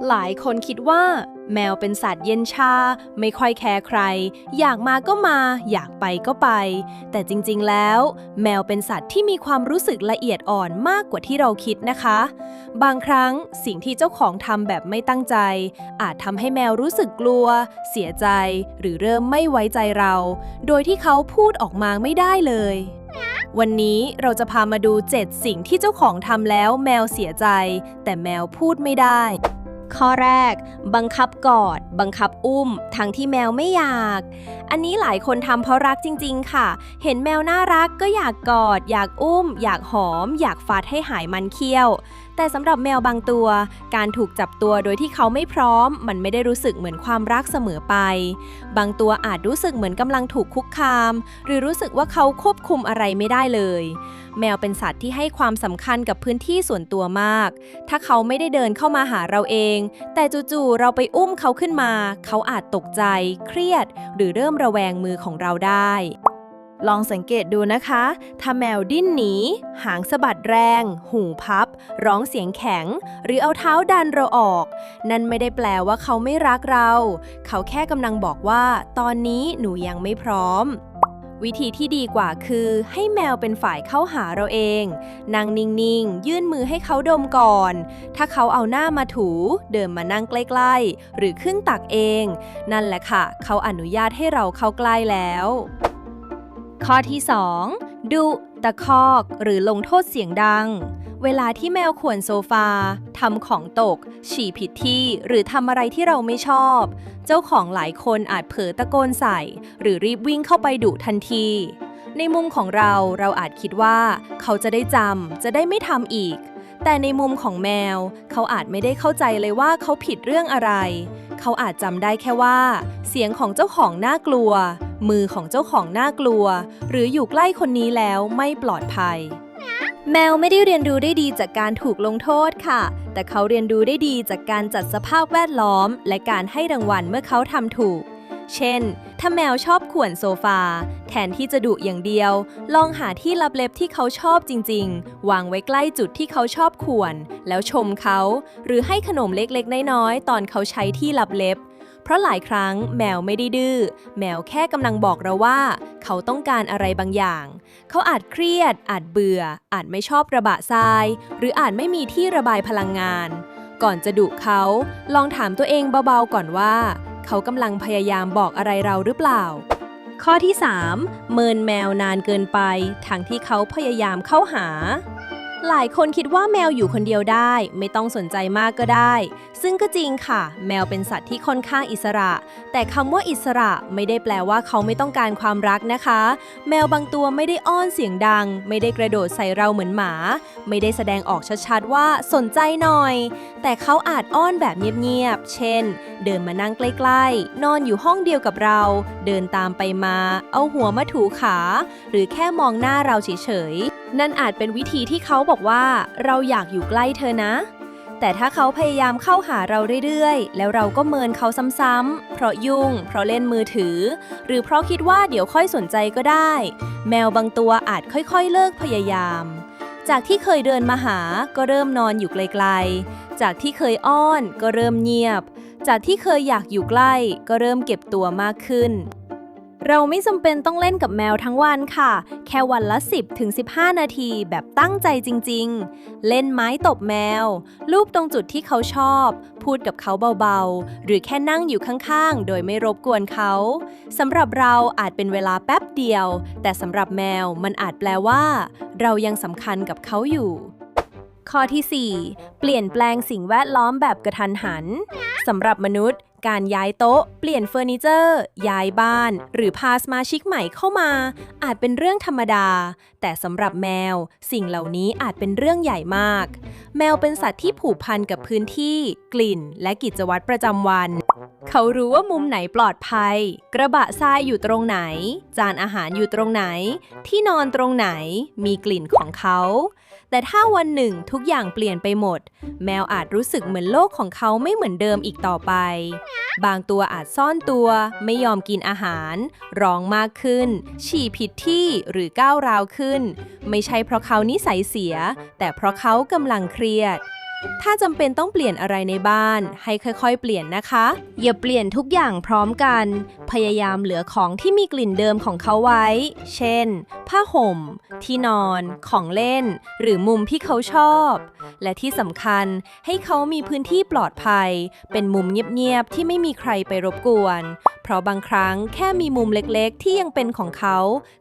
หลายคนคิดว่าแมวเป็นสัตว์เย็นชาไม่ค่อยแคร์ใครอยากมาก็มาอยากไปก็ไปแต่จริงๆแล้วแมวเป็นสัตว์ที่มีความรู้สึกละเอียดอ่อนมากกว่าที่เราคิดนะคะบางครั้งสิ่งที่เจ้าของทำแบบไม่ตั้งใจอาจทำให้แมวรู้สึกกลัวเสียใจหรือเริ่มไม่ไว้ใจเราโดยที่เขาพูดออกมาไม่ได้เลยวันนี้เราจะพามาดู7สิ่งที่เจ้าของทำแล้วแมวเสียใจแต่แมวพูดไม่ได้ข้อแรกบังคับกอดบังคับอุ้มทั้งที่แมวไม่อยากอันนี้หลายคนทำเพราะรักจริงๆค่ะเห็นแมวน่ารักก็อยากกอดอยากอุ้มอยากหอมอยากฟาดให้หายมันเคี้ยวแต่สำหรับแมวบางตัวการถูกจับตัวโดยที่เขาไม่พร้อมมันไม่ได้รู้สึกเหมือนความรักเสมอไปบางตัวอาจรู้สึกเหมือนกำลังถูกคุกคามหรือรู้สึกว่าเขาควบคุมอะไรไม่ได้เลยแมวเป็นสัตว์ที่ให้ความสำคัญกับพื้นที่ส่วนตัวมากถ้าเขาไม่ได้เดินเข้ามาหาเราเองแต่จู่ๆเราไปอุ้มเขาขึ้นมาเขาอาจตกใจเครียดหรือเริ่มระแวงมือของเราได้ลองสังเกตดูนะคะถ้าแมวดิ้นหนีหางสะบัดแรงหูพับร้องเสียงแข็งหรือเอาเท้าดันเราออกนั่นไม่ได้แปลว่าเขาไม่รักเราเขาแค่กำลังบอกว่าตอนนี้หนูยังไม่พร้อมวิธีที่ดีกว่าคือให้แมวเป็นฝ่ายเข้าหาเราเองนั่งนิ่งๆยื่นมือให้เขาดมก่อนถ้าเขาเอาหน้ามาถูเดินมานั่งใกล้ๆหรือขึ้นตักเองนั่นแหละค่ะเขาอนุญาตให้เราเข้าใกล้แล้วข้อที่2ดุตะคอกหรือลงโทษเสียงดังเวลาที่แมวข่วนโซฟาทำของตกฉี่ผิดที่หรือทำอะไรที่เราไม่ชอบเจ้าของหลายคนอาจเผลอตะโกนใส่หรือรีบวิ่งเข้าไปดุทันทีในมุมของเราอาจคิดว่าเขาจะได้จำจะได้ไม่ทำอีกแต่ในมุมของแมวเขาอาจไม่ได้เข้าใจเลยว่าเขาผิดเรื่องอะไรเขาอาจจำได้แค่ว่าเสียงของเจ้าของน่ากลัวมือของเจ้าของน่ากลัวหรืออยู่ใกล้คนนี้แล้วไม่ปลอดภัยแมวไม่ได้เรียนรู้ได้ดีจากการถูกลงโทษค่ะแต่เขาเรียนรู้ได้ดีจากการจัดสภาพแวดล้อมและการให้รางวัลเมื่อเขาทำถูกเช่นถ้าแมวชอบข่วนโซฟาแทนที่จะดุอย่างเดียวลองหาที่ลับเล็บที่เขาชอบจริงๆวางไว้ใกล้จุดที่เขาชอบข่วนแล้วชมเขาหรือให้ขนมเล็กๆน้อยๆตอนเขาใช้ที่ลับเล็บเพราะหลายครั้งแมวไม่ได้ดื้อแมวแค่กำลังบอกเราว่าเขาต้องการอะไรบางอย่างเขาอาจเครียดอาจเบื่ออาจไม่ชอบระบะทรายหรืออาจไม่มีที่ระบายพลังงานก่อนจะดุเขาลองถามตัวเองเบาๆก่อนว่าเขากำลังพยายามบอกอะไรเราหรือเปล่าข้อที่3เมินแมวนานเกินไปทั้งที่เขาพยายามเข้าหาหลายคนคิดว่าแมวอยู่คนเดียวได้ไม่ต้องสนใจมากก็ได้ซึ่งก็จริงค่ะแมวเป็นสัตว์ที่ค่อนข้างอิสระแต่คำว่าอิสระไม่ได้แปลว่าเขาไม่ต้องการความรักนะคะแมวบางตัวไม่ได้อ้อนเสียงดังไม่ได้กระโดดใส่เราเหมือนหมาไม่ได้แสดงออกชัดๆว่าสนใจหน่อยแต่เขาอาจอ้อนแบบเงียบๆเช่นเดินมานั่งใกล้ๆนอนอยู่ห้องเดียวกับเราเดินตามไปมาเอาหัวมาถูขาหรือแค่มองหน้าเราเฉยๆนั่นอาจเป็นวิธีที่เขาบอกว่าเราอยากอยู่ใกล้เธอนะแต่ถ้าเขาพยายามเข้าหาเราเรื่อยๆแล้วเราก็เมินเขาซ้ำๆเพราะยุ่งเพราะเล่นมือถือหรือเพราะคิดว่าเดี๋ยวค่อยสนใจก็ได้แมวบางตัวอาจค่อยๆเลิกพยายามจากที่เคยเดินมาหาก็เริ่มนอนอยู่ไกลๆจากที่เคยอ้อนก็เริ่มเงียบจากที่เคยอยากอยู่ใกล้ก็เริ่มเก็บตัวมากขึ้นเราไม่จำเป็นต้องเล่นกับแมวทั้งวันค่ะแค่วันละ 10-15 นาทีแบบตั้งใจจริงๆเล่นไม้ตบแมวลูบตรงจุดที่เขาชอบพูดกับเขาเบาๆหรือแค่นั่งอยู่ข้างๆโดยไม่รบกวนเขาสำหรับเราอาจเป็นเวลาแป๊บเดียวแต่สำหรับแมวมันอาจแปลว่าเรายังสำคัญกับเขาอยู่ข้อที่4เปลี่ยนแปลงสิ่งแวดล้อมแบบกระทันหันสำหรับมนุษย์การย้ายโต๊ะเปลี่ยนเฟอร์นิเจอร์ย้ายบ้านหรือพาสมาชิกใหม่เข้ามาอาจเป็นเรื่องธรรมดาแต่สำหรับแมวสิ่งเหล่านี้อาจเป็นเรื่องใหญ่มากแมวเป็นสัตว์ที่ผูกพันกับพื้นที่กลิ่นและกิจวัตรประจำวันเขารู้ว่ามุมไหนปลอดภัยกระบะทรายอยู่ตรงไหนจานอาหารอยู่ตรงไหนที่นอนตรงไหนมีกลิ่นของเขาแต่ถ้าวันหนึ่งทุกอย่างเปลี่ยนไปหมดแมวอาจรู้สึกเหมือนโลกของเขาไม่เหมือนเดิมอีกต่อไปบางตัวอาจซ่อนตัวไม่ยอมกินอาหารร้องมากขึ้นฉี่ผิดที่หรือก้าวร้าวขึ้นไม่ใช่เพราะเขานิสัยเสียแต่เพราะเขากำลังเครียด ถ้าจำเป็นต้องเปลี่ยนอะไรในบ้านให้ค่อยๆเปลี่ยนนะคะ อย่าเปลี่ยนทุกอย่างพร้อมกันพยายามเหลือของที่มีกลิ่นเดิมของเขาไว้ เช่น ผ้าห่ม ที่นอน ของเล่น หรือมุมที่เขาชอบ และที่สำคัญให้เขามีพื้นที่ปลอดภัย เป็นมุมเงียบๆที่ไม่มีใครไปรบกวน เพราะบางครั้งแค่มีมุมเล็กๆที่ยังเป็นของเขา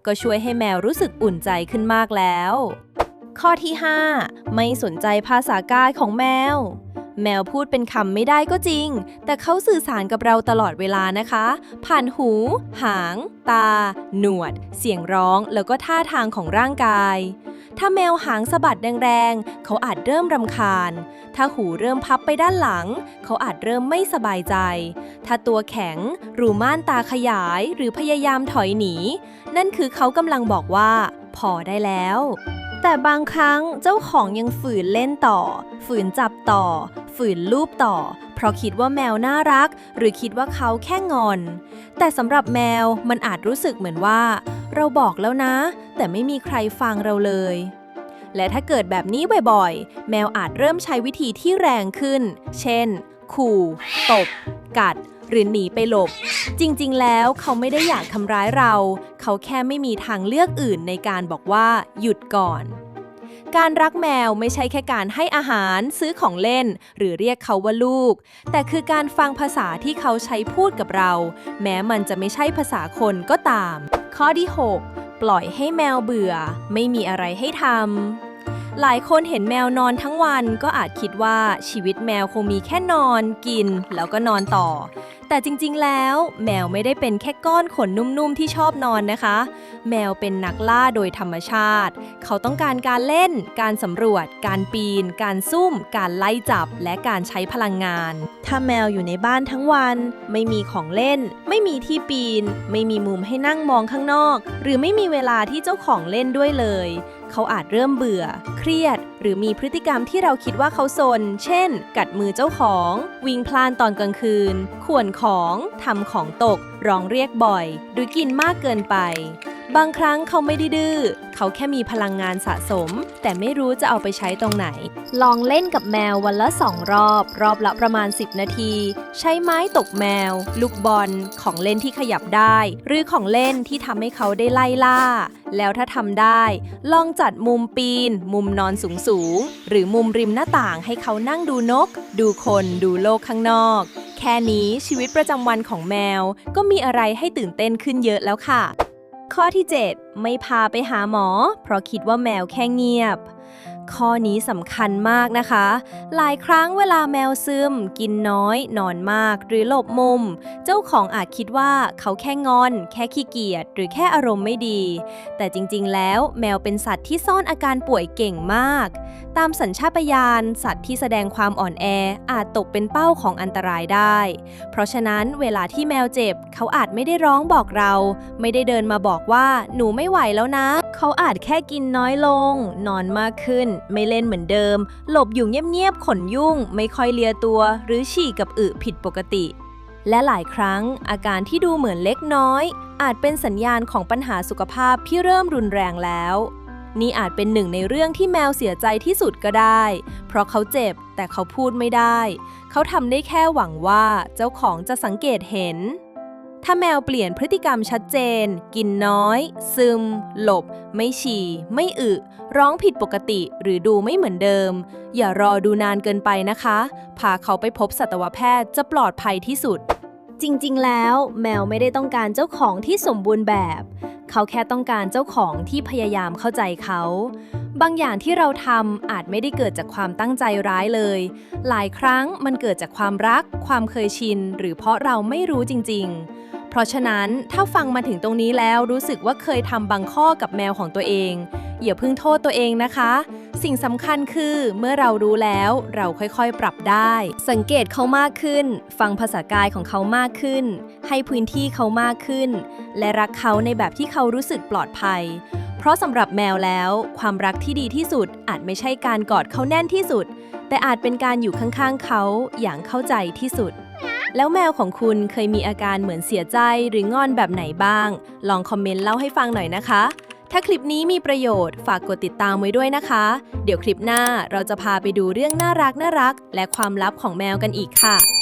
ก็ช่วยให้แมวรู้สึกอุ่นใจขึ้นมากแล้ว ข้อที่ 5 ไม่สนใจภาษากายของแมว แมวพูดเป็นคำไม่ได้ก็จริงแต่เขาสื่อสารกับเราตลอดเวลานะคะผ่านหู หาง ตา หนวด เสียงร้องแล้วก็ท่าทางของร่างกายถ้าแมวหางสะบัดแรงๆเขาอาจเริ่มรำคาญถ้าหูเริ่มพับไปด้านหลังเขาอาจเริ่มไม่สบายใจถ้าตัวแข็งรูม่านตาขยายหรือพยายามถอยหนีนั่นคือเขากำลังบอกว่าพอได้แล้วแต่บางครั้งเจ้าของยังฝืนเล่นต่อฝืนจับต่อฝืนลูบต่อเพราะคิดว่าแมวน่ารักหรือคิดว่าเขาแค่งอนแต่สำหรับแมวมันอาจรู้สึกเหมือนว่าเราบอกแล้วนะแต่ไม่มีใครฟังเราเลยและถ้าเกิดแบบนี้บ่อยๆแมวอาจเริ่มใช้วิธีที่แรงขึ้นเช่นขู่ตบกัดหรือหนีไปหลบจริงๆแล้วเขาไม่ได้อยากทำร้ายเราเขาแค่ไม่มีทางเลือกอื่นในการบอกว่าหยุดก่อนการรักแมวไม่ใช่แค่การให้อาหารซื้อของเล่นหรือเรียกเขาว่าลูกแต่คือการฟังภาษาที่เขาใช้พูดกับเราแม้มันจะไม่ใช่ภาษาคนก็ตามข้อที่ 6 ปล่อยให้แมวเบื่อไม่มีอะไรให้ทำหลายคนเห็นแมวนอนทั้งวันก็อาจคิดว่าชีวิตแมวคงมีแค่นอนกินแล้วก็นอนต่อแต่จริงๆแล้วแมวไม่ได้เป็นแค่ก้อนขนนุ่มๆที่ชอบนอนนะคะแมวเป็นนักล่าโดยธรรมชาติเขาต้องการการเล่นการสำรวจการปีนการซุ่มการไล่จับและการใช้พลังงานถ้าแมวอยู่ในบ้านทั้งวันไม่มีของเล่นไม่มีที่ปีนไม่มีมุมให้นั่งมองข้างนอกหรือไม่มีเวลาที่เจ้าของเล่นด้วยเลยเขาอาจเริ่มเบื่อเครียดหรือมีพฤติกรรมที่เราคิดว่าเขาซนเช่นกัดมือเจ้าของวิ่งพล่านตอนกลางคืนข่วนของทำของตกร้องเรียกบ่อยหรือกินมากเกินไปบางครั้งเขาไม่ได้ดื้อเขาแค่มีพลังงานสะสมแต่ไม่รู้จะเอาไปใช้ตรงไหนลองเล่นกับแมววันละ2 รอบละประมาณ10 นาทีใช้ไม้ตกแมวลูกบอลของเล่นที่ขยับได้หรือของเล่นที่ทำให้เขาได้ไล่ล่าแล้วถ้าทำได้ลองจัดมุมปีนมุมนอนสูงหรือมุมริมหน้าต่างให้เขานั่งดูนกดูคนดูโลกข้างนอกแค่นี้ชีวิตประจำวันของแมวก็มีอะไรให้ตื่นเต้นขึ้นเยอะแล้วค่ะข้อที่ 7 ไม่พาไปหาหมอเพราะคิดว่าแมวแค่เงียบข้อนี้สำคัญมากนะคะหลายครั้งเวลาแมวซึมกินน้อยนอนมากหรือหลบมุมเจ้าของอาจคิดว่าเขาแค่งอนแค่ขี้เกียจหรือแค่อารมณ์ไม่ดีแต่จริงๆแล้วแมวเป็นสัตว์ที่ซ่อนอาการป่วยเก่งมากตามสัญชาตญาณสัตว์ที่แสดงความอ่อนแออาจตกเป็นเป้าของอันตรายได้เพราะฉะนั้นเวลาที่แมวเจ็บเขาอาจไม่ได้ร้องบอกเราไม่ได้เดินมาบอกว่าหนูไม่ไหวแล้วนะเขาอาจแค่กินน้อยลงนอนมากขึ้นไม่เล่นเหมือนเดิมหลบอยู่เงียบๆขนยุ่งไม่ค่อยเลียตัวหรือฉี่กับอึผิดปกติและหลายครั้งอาการที่ดูเหมือนเล็กน้อยอาจเป็นสัญญาณของปัญหาสุขภาพที่เริ่มรุนแรงแล้วนี่อาจเป็นหนึ่งในเรื่องที่แมวเสียใจที่สุดก็ได้เพราะเขาเจ็บแต่เขาพูดไม่ได้เขาทำได้แค่หวังว่าเจ้าของจะสังเกตเห็นถ้าแมวเปลี่ยนพฤติกรรมชัดเจนกินน้อยซึมหลบไม่ฉี่ไม่อึร้องผิดปกติหรือดูไม่เหมือนเดิมอย่ารอดูนานเกินไปนะคะพาเขาไปพบสัตวแพทย์จะปลอดภัยที่สุดจริงๆแล้วแมวไม่ได้ต้องการเจ้าของที่สมบูรณ์แบบเขาแค่ต้องการเจ้าของที่พยายามเข้าใจเขาบางอย่างที่เราทำอาจไม่ได้เกิดจากความตั้งใจร้ายเลยหลายครั้งมันเกิดจากความรักความเคยชินหรือเพราะเราไม่รู้จริงๆเพราะฉะนั้นถ้าฟังมาถึงตรงนี้แล้วรู้สึกว่าเคยทำบางข้อกับแมวของตัวเองอย่าเพิ่งโทษตัวเองนะคะสิ่งสำคัญคือเมื่อเรารู้แล้วเราค่อยๆปรับได้สังเกตเขามากขึ้นฟังภาษากายของเขามากขึ้นให้พื้นที่เขามากขึ้นและรักเขาในแบบที่เขารู้สึกปลอดภัยเพราะสำหรับแมวแล้วความรักที่ดีที่สุดอาจไม่ใช่การกอดเขาแน่นที่สุดแต่อาจเป็นการอยู่ข้างๆเขาอย่างเข้าใจที่สุดแล้วแมวของคุณเคยมีอาการเหมือนเสียใจหรืองอนแบบไหนบ้างลองคอมเมนต์เล่าให้ฟังหน่อยนะคะ ถ้าคลิปนี้มีประโยชน์ฝากกดติดตามไว้ด้วยนะคะ เดี๋ยวคลิปหน้าเราจะพาไปดูเรื่องน่ารักและความลับของแมวกันอีกค่ะ